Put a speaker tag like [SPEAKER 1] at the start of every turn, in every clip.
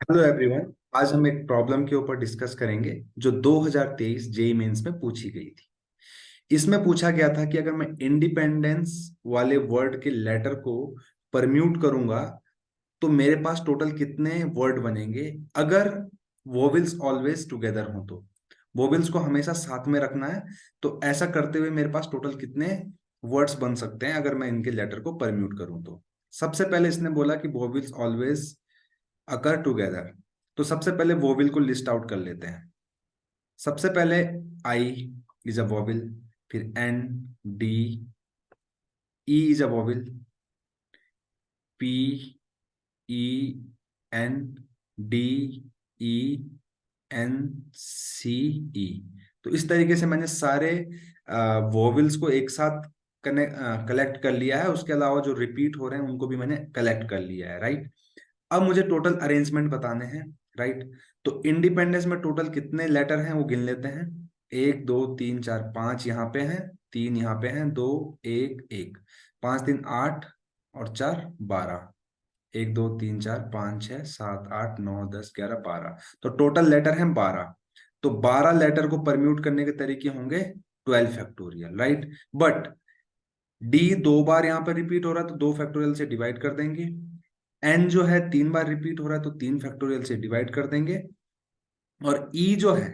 [SPEAKER 1] Hello everyone. आज हम एक प्रॉब्लम के ऊपर डिस्कस करेंगे जो 2023 जेई मेंस में पूछी गई थी। इसमें पूछा गया था कि अगर मैं इंडिपेंडेंस वाले वर्ड के लेटर को परम्यूट करूंगा तो मेरे पास टोटल कितने वर्ड बनेंगे अगर वोवेल्स ऑलवेज टुगेदर हो। तो वोवेल्स को हमेशा साथ में रखना है, तो ऐसा करते हुए मेरे पास टोटल कितने वर्ड्स बन सकते हैं अगर मैं इनके लेटर को परम्यूट करूं। तो सबसे पहले इसने बोला कि वोवेल्स ऑलवेज अकर टुगेदर। तो सबसे पहले वोविल को लिस्ट आउट कर लेते हैं। सबसे पहले आई इज अ वोविल, फिर N, D, E is a vowel, P, E, N, D, E, N, C, E. तो इस तरीके से मैंने सारे वोविल्स को एक साथ कलेक्ट कर लिया है। उसके अलावा जो रिपीट हो रहे हैं उनको भी मैंने कलेक्ट कर लिया है, राइट। अब मुझे टोटल अरेंजमेंट बताने हैं, राइट। तो इंडिपेंडेंस में टोटल कितने लेटर हैं वो गिन लेते हैं। एक, दो, तीन, चार, पांच यहाँ पे हैं, तीन यहाँ पे हैं, दो, एक, एक, पांच, तीन, आठ और चार, 12। एक, दो, तीन, चार, पाँच, छः, सात, आठ, नौ, 10, 11, 12। तो टोटल लेटर हैं 12। तो 12 लेटर को परम्यूट करने के तरीके होंगे 12 फैक्टोरियल, राइट। बट डी 2 बार यहाँ पर रिपीट हो रहा है तो 2 फैक्टोरियल से डिवाइड कर देंगे। एन जो है 3 बार रिपीट हो रहा है तो 3 फैक्टोरियल से डिवाइड कर देंगे। और ई जो है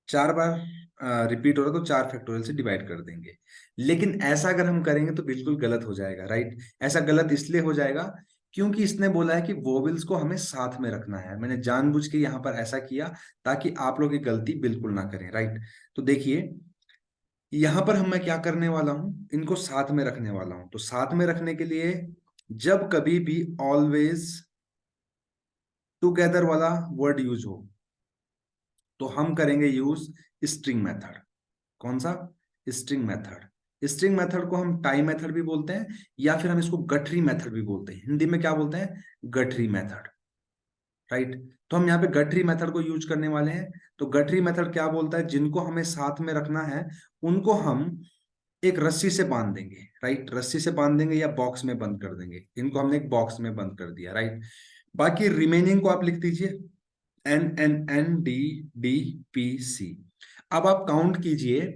[SPEAKER 1] 4 बार रिपीट हो रहा है तो 4 फैक्टोरियल से डिवाइड कर देंगे। लेकिन ऐसा अगर हम करेंगे तो बिल्कुल गलत हो जाएगा, राइट। ऐसा गलत इसलिए हो जाएगा क्योंकि इसने बोला है कि वोवेल्स को हमें साथ में रखना है। मैंने जानबूझ के यहाँ पर ऐसा किया ताकि आप लोग ये गलती बिल्कुल ना करें, राइट। तो देखिए यहाँ पर मैं क्या करने वाला हूँ, इनको साथ में रखने वाला हूँ। तो साथ में रखने के लिए जब कभी भी ऑलवेज टुगेदर वाला वर्ड यूज हो तो हम करेंगे यूज स्ट्रिंग मेथड। कौन सा? String method. स्ट्रिंग मेथड को हम टाई मेथड भी बोलते हैं या फिर हम इसको गठरी मेथड भी बोलते हैं। हिंदी में क्या बोलते हैं? गठरी मेथड, राइट। तो हम यहाँ पे गठरी मेथड को यूज करने वाले हैं। तो गठरी मेथड क्या बोलता है? जिनको हमें साथ में रखना है उनको हम एक रस्सी से बांध देंगे, राइट। रस्सी से बांध देंगे या बॉक्स में बंद कर देंगे। इनको हमने एक बॉक्स में बंद कर दिया, राइट। बाकी रिमेनिंग को आप लिख दीजिए N N N D D P C. अब आप काउंट कीजिए,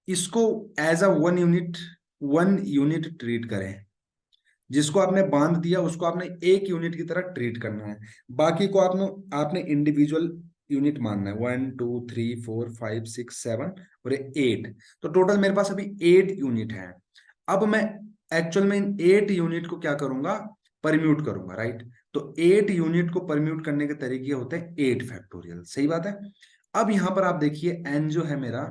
[SPEAKER 1] इसको as a one unit treat करें। जिसको आपने बांध दिया उसको आपने एक यूनिट की तरह ट्रीट करना है। बाकी को आपने आपने इंडिविजुअल यूनिट मानना है। 1 2 3 4 5 6 7 और 8। तो टोटल मेरे पास अभी 8 यूनिट है। अब मैं एक्चुअल में इन 8 यूनिट को क्या करूंगा? परम्यूट करूंगा, राइट। तो 8 यूनिट को परम्यूट करने के तरीके होते हैं 8 फैक्टोरियल, सही बात है। अब यहां पर आप देखिए एन जो है मेरा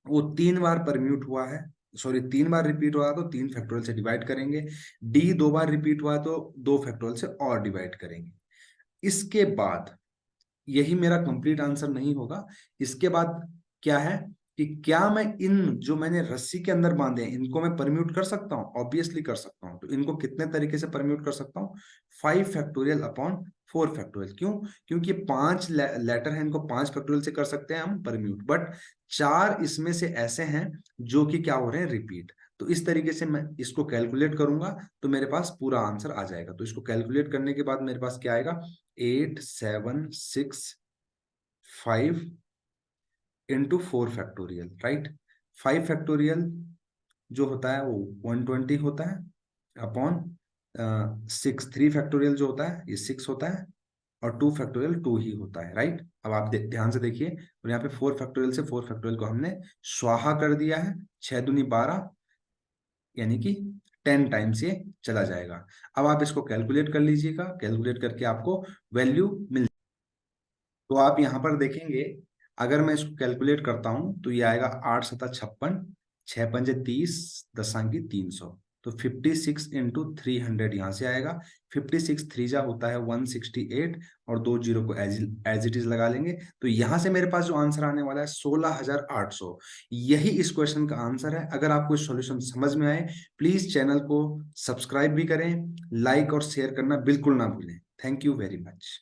[SPEAKER 1] वो 3 बार परम्यूट हुआ है, सॉरी 3 बार रिपीट हुआ तो 3 फैक्टोरियल से डिवाइड करेंगे। डी 2 बार रिपीट हुआ तो 2 फैक्टोरियल से और डिवाइड करेंगे। इसके बाद यही मेरा कंप्लीट आंसर नहीं होगा। इसके बाद क्या है कि क्या मैं इन जो मैंने रस्सी के अंदर बांधे हैं इनको मैं परम्यूट कर सकता हूं? ऑब्वियसली कर सकता हूं। तो इनको कितने तरीके से परम्यूट कर सकता हूं? 5 फैक्टोरियल अपॉन 4 फैक्टोरियल। क्यों? क्योंकि 5 लेटर है, इनको 5 फैक्टोरियल से कर सकते हैं हम परम्यूट, बट 4 इसमें से ऐसे हैं जो कि क्या हो रहे हैं? रिपीट। तो इस तरीके से मैं इसको कैलकुलेट करूंगा तो मेरे पास पूरा आंसर आ जाएगा। तो इसको कैलकुलेट करने के बाद मेरे पास क्या आएगा? 8 7 6 5 इंटू 4 फैक्टोरियल, राइट। 5 फैक्टोरियल जो होता है वो 120 होता है अपॉन 6। 3 फैक्टोरियल जो होता है ये 6 होता है और 2 फैक्टोरियल 2 ही होता है, राइट। अब आप ध्यान से देखिए, और यहाँ पे 4 फैक्टोरियल से 4 फैक्टोरियल को हमने स्वाहा कर दिया है। 6 दूनी 12 यानी कि 10 टाइम्स ये चला जाएगा। अब आप इसको कैलकुलेट कर लीजिएगा, कैलकुलेट करके आपको वैल्यू मिल। तो आप यहाँ पर देखेंगे, अगर मैं इसको कैलकुलेट करता हूं तो ये आएगा 8 7 56, 6 पंजे 30, 10 की 300। तो 56 इंटू 300 यहाँ से आएगा। 56 3 होता है 168 और 2 जीरो को एज इट इज लगा लेंगे। तो यहाँ से मेरे पास जो आंसर आने वाला है 16,800। यही इस क्वेश्चन का आंसर है। अगर आपको सॉल्यूशन समझ में आए प्लीज चैनल को सब्सक्राइब भी करें, लाइक और शेयर करना बिल्कुल ना भूलें। Thank you very much.